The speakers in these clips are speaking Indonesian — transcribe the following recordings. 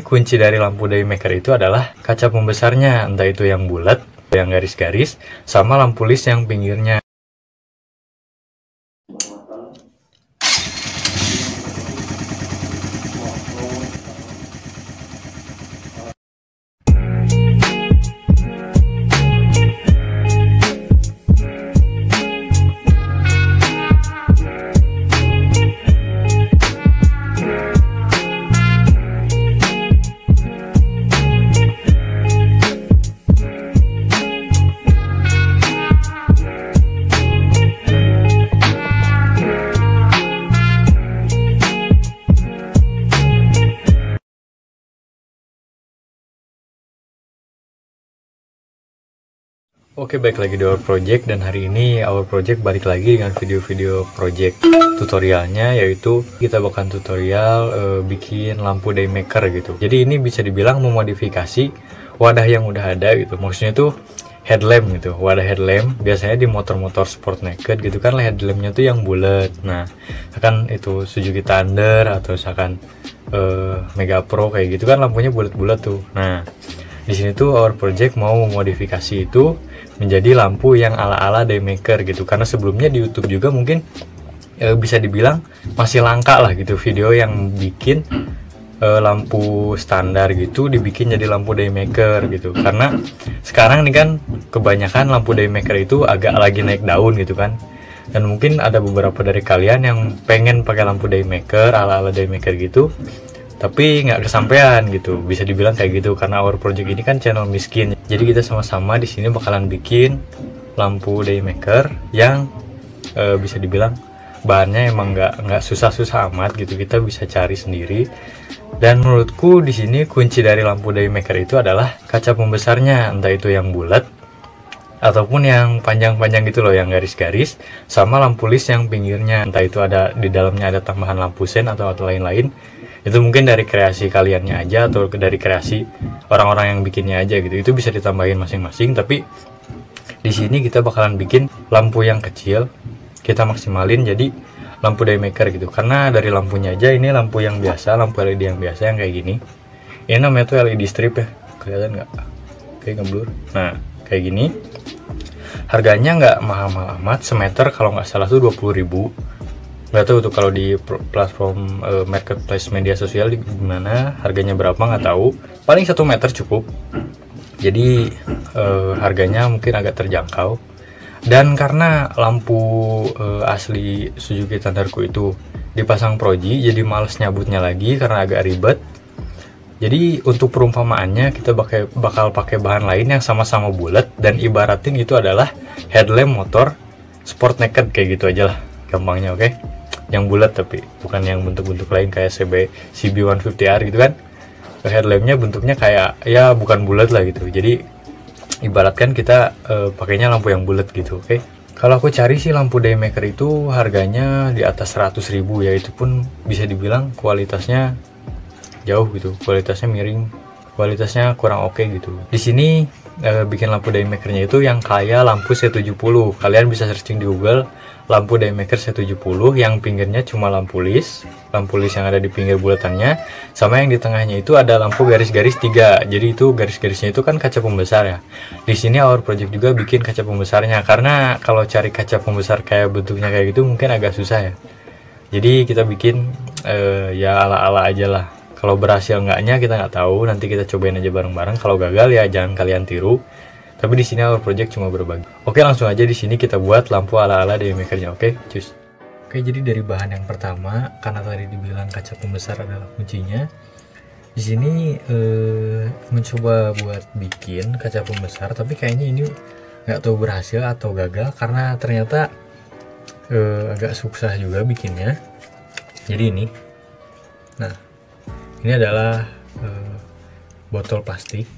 Kunci dari lampu daymaker itu adalah kaca pembesarnya, entah itu yang bulat, yang garis-garis, sama lampu list yang pinggirnya. Oke, baik lagi di Our Project, dan hari ini Our Project balik lagi dengan video-video project tutorialnya, yaitu kita bakal tutorial bikin lampu daymaker gitu. Jadi ini bisa dibilang memodifikasi wadah yang udah ada gitu. Maksudnya tuh headlamp gitu, wadah headlamp biasanya di motor-motor sport naked gitu kan, headlampnya tuh yang bulat. Nah, misalkan itu Suzuki Thunder atau misalkan Mega Pro kayak gitu kan, lampunya bulat-bulat tuh. Nah, di sini tuh Our Project mau memodifikasi itu menjadi lampu yang ala-ala daymaker gitu, karena sebelumnya di YouTube juga mungkin bisa dibilang masih langka lah gitu video yang bikin lampu standar gitu dibikin jadi lampu daymaker gitu. Karena sekarang nih kan kebanyakan lampu daymaker itu agak lagi naik daun gitu kan, dan mungkin ada beberapa dari kalian yang pengen pakai lampu daymaker ala-ala daymaker gitu tapi nggak kesampaian gitu, bisa dibilang kayak gitu. Karena Our Project ini kan channel miskin, jadi kita sama-sama di sini bakalan bikin lampu daymaker yang bisa dibilang bahannya emang nggak susah-susah amat gitu, kita bisa cari sendiri. Dan menurutku di sini kunci dari lampu daymaker itu adalah kaca pembesarnya, entah itu yang bulat ataupun yang panjang-panjang gitu loh, yang garis-garis, sama lampu list yang pinggirnya, entah itu ada di dalamnya ada tambahan lampu sen atau lain-lain. Itu mungkin dari kreasi kaliannya aja atau dari kreasi orang-orang yang bikinnya aja gitu, itu bisa ditambahin masing-masing. Tapi di sini kita bakalan bikin lampu yang kecil, kita maksimalin jadi lampu daymaker gitu. Karena dari lampunya aja, ini lampu yang biasa, lampu LED yang biasa yang kayak gini, ini namanya tuh LED strip ya, kelihatan nggak? Kayak ngeblur. Nah kayak gini, harganya nggak mahal-mahal amat, semeter kalau nggak salah tuh 20.000. Nggak tahu tuh kalau di platform marketplace media sosial di gimana harganya, berapa nggak tahu. Paling 1 meter cukup, jadi harganya mungkin agak terjangkau. Dan karena lampu asli Suzuki Thunderku itu dipasang proji, jadi males nyabutnya lagi karena agak ribet. Jadi untuk perumpamaannya kita bakal pakai bahan lain yang sama-sama bulat, dan ibaratin itu adalah headlamp motor sport naked kayak gitu aja lah gampangnya. Oke, yang bulat tapi bukan yang bentuk-bentuk lain kayak CB150R gitu kan. Headlampnya bentuknya kayak ya bukan bulat lah gitu, jadi ibaratkan kita pakainya lampu yang bulat gitu. Oke, kalau aku cari sih lampu daymaker itu harganya di atas 100.000 ya, itu pun bisa dibilang kualitasnya jauh gitu, kualitasnya miring, kualitasnya kurang oke gitu. Di sini bikin lampu daymakernya itu yang kayak lampu C70. Kalian bisa searching di Google lampu daymaker C70 yang pinggirnya cuma lampu list yang ada di pinggir bulatannya, sama yang di tengahnya itu ada lampu garis-garis 3. Jadi itu garis-garisnya itu kan kaca pembesar ya. Di sini Our Project juga bikin kaca pembesarnya, karena kalau cari kaca pembesar kayak bentuknya kayak gitu mungkin agak susah ya. Jadi kita bikin ya ala-ala aja lah. Kalau berhasil enggaknya kita nggak tahu, nanti kita cobain aja bareng-bareng. Kalau gagal ya jangan kalian tiru. Tapi di sini Our Project cuma berbagi. Oke, langsung aja di sini kita buat lampu ala-ala daymakernya. Oke, cus. Oke, jadi dari bahan yang pertama, karena tadi dibilang kaca pembesar adalah kuncinya. Di sini mencoba buat bikin kaca pembesar, tapi kayaknya ini nggak tahu berhasil atau gagal karena ternyata agak susah juga bikinnya. Jadi ini, nah ini adalah botol plastik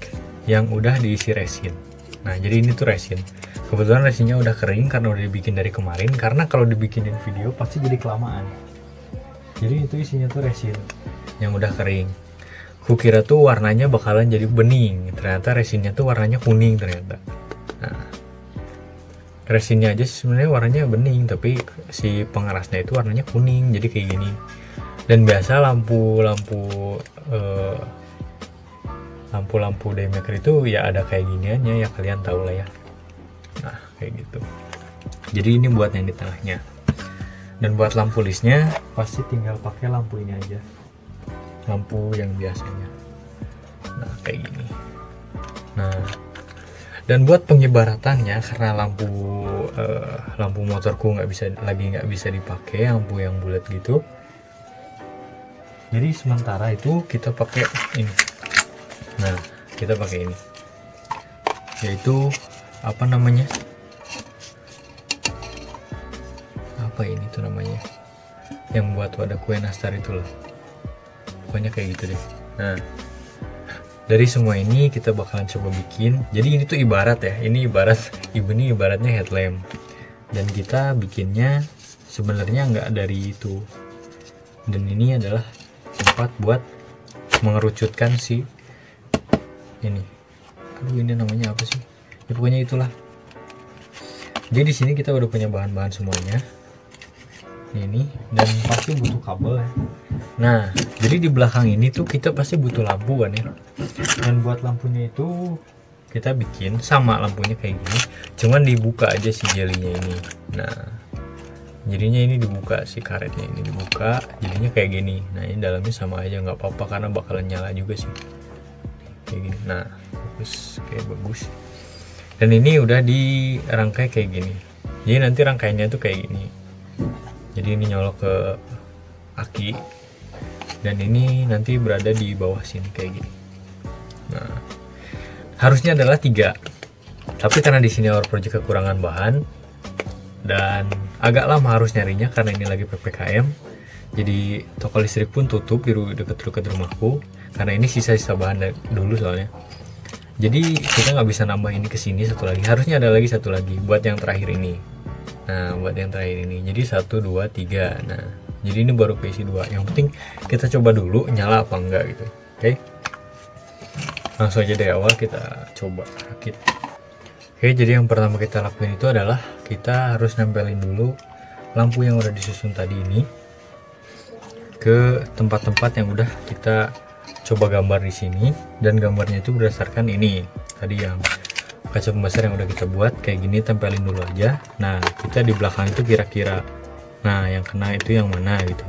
yang udah diisi resin. Nah jadi ini tuh resin, kebetulan resinnya udah kering karena udah dibikin dari kemarin, karena kalau dibikinin video pasti jadi kelamaan. Jadi itu isinya tuh resin yang udah kering. Kukira tuh warnanya bakalan jadi bening, ternyata resinnya tuh warnanya kuning ternyata. Nah, resinnya aja sebenarnya warnanya bening, tapi si pengerasnya itu warnanya kuning, jadi kayak gini. Dan biasa lampu lampu-lampu daymaker itu ya ada kayak giniannya ya, kalian tahu lah ya. Nah kayak gitu. Jadi ini buat yang di tengahnya. Dan buat lampu listnya pasti tinggal pakai lampu ini aja, lampu yang biasanya. Nah kayak gini. Nah dan buat pengibaratannya, karena lampu motorku nggak bisa dipakai, lampu yang bulat gitu, jadi sementara itu kita pakai ini. Nah kita pakai ini, yaitu apa namanya, apa ini tuh namanya, yang buat wadah kue nastar itu loh, pokoknya kayak gitu deh. Nah dari semua ini kita bakalan coba bikin. Jadi ini tuh ibarat ya, ini ibaratnya headlamp, dan kita bikinnya sebenarnya nggak dari itu. Dan ini adalah tempat buat mengerucutkan si ini. Aduh ini namanya apa sih? Ya pokoknya itulah. Jadi di sini kita udah punya bahan-bahan semuanya. Ini dan pasti butuh kabel ya. Nah jadi di belakang ini tuh kita pasti butuh lampu kan ya. Dan buat lampunya itu kita bikin sama lampunya kayak gini, cuman dibuka aja si jelinya ini. Nah jadinya ini dibuka, si karetnya ini dibuka, jadinya kayak gini. Nah ini dalamnya sama aja, nggak apa-apa karena bakalan nyala juga sih kayak gini. Nah bagus, kayak bagus. Dan ini udah dirangkai kayak gini, jadi nanti rangkaiannya tuh kayak gini. Jadi ini nyolok ke aki, dan ini nanti berada di bawah sini kayak gini. Nah harusnya adalah 3, tapi karena di sini our project kekurangan bahan dan agak lama harus nyarinya karena ini lagi ppkm, jadi toko listrik pun tutup di deket rumahku karena ini sisa-sisa bahan dulu soalnya. Jadi kita nggak bisa nambah ini ke sini satu lagi, harusnya ada lagi satu lagi buat yang terakhir ini. Nah buat yang terakhir ini, jadi 1, 2, 3. Nah jadi ini baru keisi 2. Yang penting kita coba dulu nyala apa enggak gitu. Oke, langsung aja dari awal kita coba rakit. Oke, jadi yang pertama kita lakuin itu adalah kita harus nempelin dulu lampu yang udah disusun tadi ini ke tempat-tempat yang udah kita coba gambar di sini. Dan gambarnya itu berdasarkan ini tadi, yang kaca pembesar yang udah kita buat kayak gini, tempelin dulu aja. Nah kita di belakang itu kira-kira, nah yang kena itu yang mana gitu,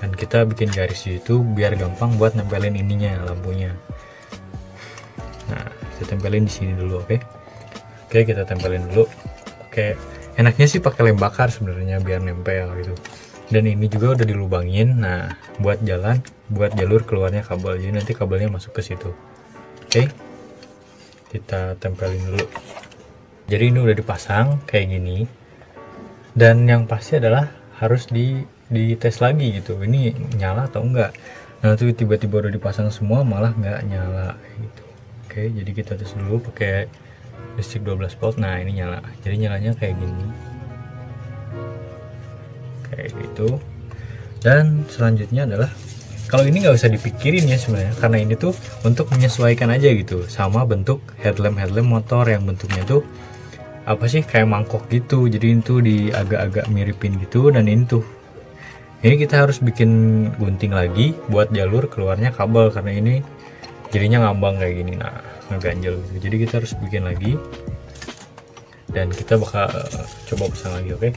dan kita bikin garis di situ biar gampang buat nempelin ininya, lampunya. Nah kita tempelin di sini dulu. Oke, kita tempelin dulu. Oke, enaknya sih pakai lem bakar sebenarnya biar nempel gitu. Dan ini juga udah dilubangin. Nah buat jalur keluarnya kabel, jadi nanti kabelnya masuk ke situ. Oke, kita tempelin dulu. Jadi ini udah dipasang kayak gini, dan yang pasti adalah harus dites lagi gitu, ini nyala atau enggak. Nah tuh tiba-tiba udah dipasang semua malah nggak nyala gitu. Oke, jadi kita tes dulu pakai listrik 12 volt. Nah ini nyala, jadi nyalanya kayak gini, kayak gitu. Dan selanjutnya adalah, kalau ini nggak usah dipikirin ya sebenarnya, karena ini tuh untuk menyesuaikan aja gitu sama bentuk headlamp motor yang bentuknya tuh apa sih, kayak mangkok gitu. Jadi itu di agak-agak miripin gitu. Dan ini kita harus bikin gunting lagi buat jalur keluarnya kabel, karena ini jadinya ngambang kayak gini, nah ngeganjel gitu. Jadi kita harus bikin lagi, dan kita bakal coba pasang lagi.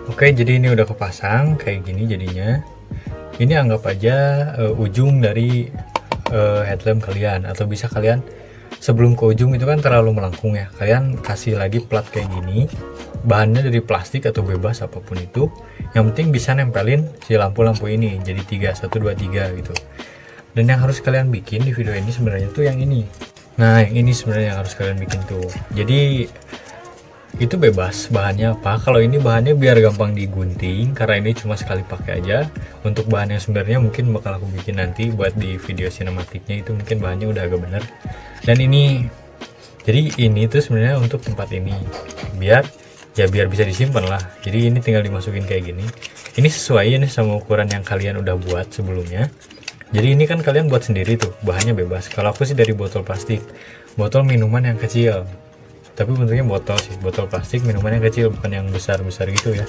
Oke, jadi ini udah kepasang kayak gini jadinya. Ini anggap aja ujung dari headlamp kalian, atau bisa kalian sebelum ke ujung itu kan terlalu melengkung ya, kalian kasih lagi plat kayak gini, bahannya dari plastik atau bebas apapun itu, yang penting bisa nempelin si lampu-lampu ini jadi 3, 1, 2, 3 gitu. Dan yang harus kalian bikin di video ini sebenarnya tuh yang ini. Nah yang ini sebenarnya yang harus kalian bikin tuh. Jadi itu bebas bahannya apa. Kalau ini bahannya biar gampang digunting, karena ini cuma sekali pakai aja. Untuk bahan yang sebenarnya mungkin bakal aku bikin nanti buat di video sinematiknya, itu mungkin bahannya udah agak bener. Dan ini, jadi ini tuh sebenarnya untuk tempat ini, biar bisa disimpan lah. Jadi ini tinggal dimasukin kayak gini. Ini sesuai nih sama ukuran yang kalian udah buat sebelumnya. Jadi ini kan kalian buat sendiri tuh, bahannya bebas. Kalau aku sih dari botol plastik, botol minuman yang kecil, tapi bentuknya botol plastik, minuman yang kecil, bukan yang besar gitu ya.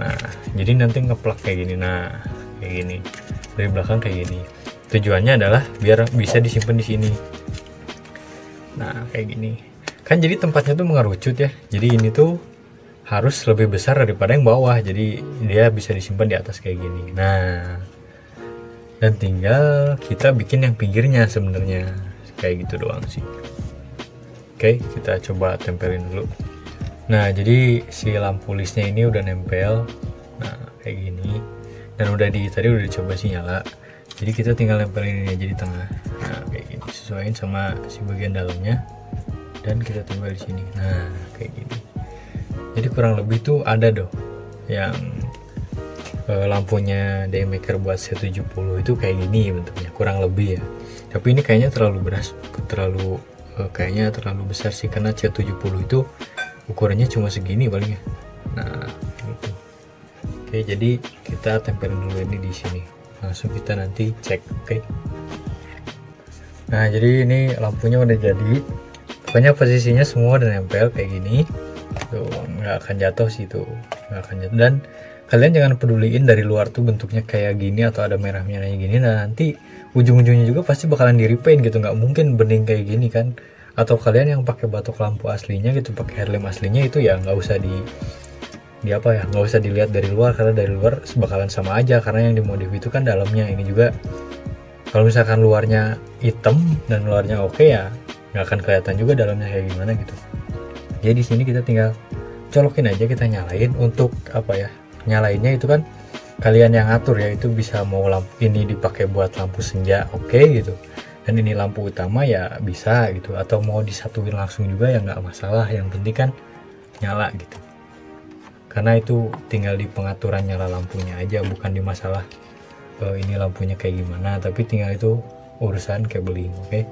Nah jadi nanti ngeplak kayak gini, nah kayak gini. dari belakang kayak gini. Tujuannya adalah biar bisa disimpan di sini. Nah kayak gini kan, jadi tempatnya tuh mengerucut ya, jadi ini tuh harus lebih besar daripada yang bawah, jadi dia bisa disimpan di atas kayak gini. Nah dan tinggal kita bikin yang pinggirnya sebenarnya kayak gitu doang sih. Oke, kita coba tempelin dulu. Nah jadi si lampu listnya ini udah nempel, nah kayak gini, dan tadi udah dicoba sih nyala. Jadi kita tinggal nempelin ini aja di tengah. Nah kayak gini, sesuaiin sama si bagian dalamnya, dan kita tempel di sini. Nah kayak gini. Jadi kurang lebih tuh ada yang lampunya Daymaker buat C70 itu kayak gini bentuknya, kurang lebih ya. Tapi ini kayaknya kayaknya terlalu besar sih, karena C70 itu ukurannya cuma segini paling ya. Nah gitu. Oke, jadi kita tempelin dulu ini di sini, langsung kita nanti cek. Oke. Nah jadi ini lampunya udah jadi, pokoknya posisinya semua udah nempel kayak gini tuh, nggak akan jatuh sih tuh, nggak akan jatuh. Dan kalian jangan peduliin dari luar tuh bentuknya kayak gini atau ada merah-merahnya gini. Nah nanti ujung-ujungnya juga pasti bakalan di repaint gitu, nggak mungkin bening kayak gini kan. Atau kalian yang pakai batok lampu aslinya gitu, pakai headlamp aslinya itu ya nggak usah nggak usah dilihat dari luar, karena dari luar bakalan sama aja, karena yang dimodif itu kan dalamnya. Ini juga kalau misalkan luarnya hitam dan luarnya oke ya nggak akan kelihatan juga dalamnya kayak gimana gitu. Jadi di sini kita tinggal colokin aja, kita nyalain. Untuk nyalainnya itu kan kalian yang atur ya, itu bisa mau lampu ini dipakai buat lampu senja oke gitu, dan ini lampu utama ya bisa gitu, atau mau disatuin langsung juga ya nggak masalah, yang penting kan nyala gitu. Karena itu tinggal di pengaturan nyala lampunya aja, bukan di masalah ini lampunya kayak gimana, tapi tinggal itu urusan cabling. Oke.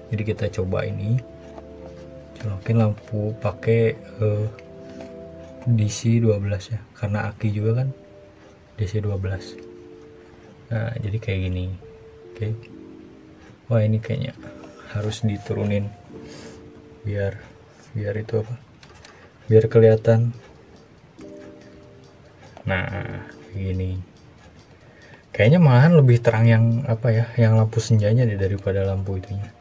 Jadi kita coba ini colokin lampu pakai DC 12 ya, karena aki juga kan DC 12. Nah jadi kayak gini. Oke. Wah ini kayaknya harus diturunin biar itu biar kelihatan. Nah kayak gini, kayaknya malahan lebih terang yang yang lampu senjanya daripada lampu itunya.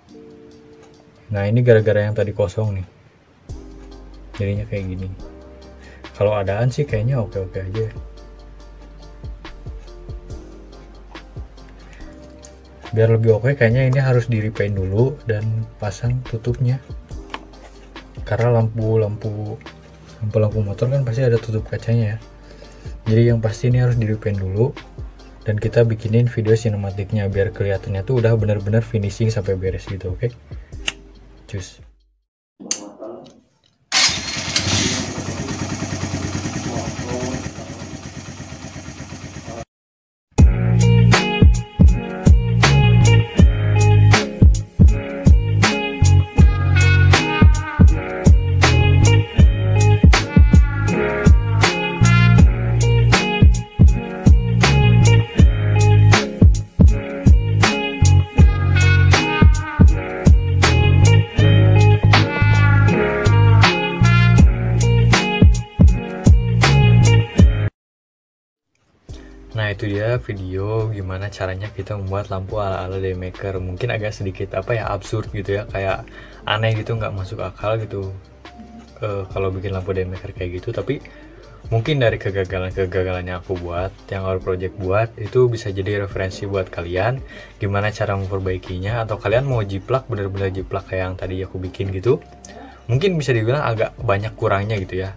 Nah ini gara-gara yang tadi kosong nih, jadinya kayak gini. Kalau adaan sih kayaknya oke-oke aja. Biar lebih oke kayaknya ini harus di repaint dulu dan pasang tutupnya, karena lampu motor kan pasti ada tutup kacanya ya. Jadi yang pasti ini harus di repaint dulu, dan kita bikinin video sinematiknya biar kelihatannya tuh udah bener-bener finishing sampai beres gitu. Oke. Cus. Nah itu dia video gimana caranya kita membuat lampu ala-ala Daymaker. Mungkin agak sedikit absurd gitu ya, kayak aneh gitu, nggak masuk akal gitu kalau bikin lampu Daymaker kayak gitu. Tapi mungkin dari kegagalannya aku buat, yang Our Project buat, itu bisa jadi referensi buat kalian gimana cara memperbaikinya. Atau kalian mau jiplak, bener-bener jiplak kayak yang tadi aku bikin gitu, mungkin bisa dibilang agak banyak kurangnya gitu ya.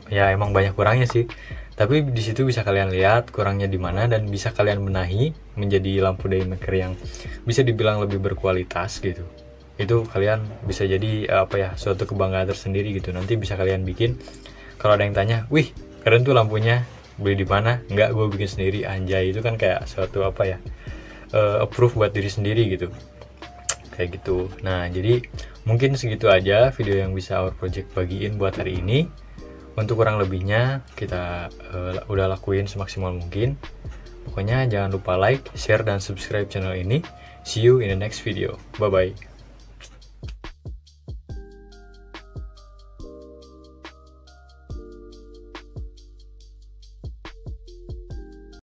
Ya emang banyak kurangnya sih, tapi di situ bisa kalian lihat kurangnya di mana, dan bisa kalian benahi menjadi lampu Daymaker yang bisa dibilang lebih berkualitas gitu. Itu kalian bisa jadi suatu kebanggaan tersendiri gitu. Nanti bisa kalian bikin. Kalau ada yang tanya, wih keren tuh lampunya, beli di mana? Enggak, gue bikin sendiri. Anjay, itu kan kayak suatu approve buat diri sendiri gitu, kayak gitu. Nah jadi mungkin segitu aja video yang bisa Our Project bagiin buat hari ini. Untuk kurang lebihnya kita udah lakuin semaksimal mungkin. Pokoknya jangan lupa like, share, dan subscribe channel ini. See you in the next video. Bye bye.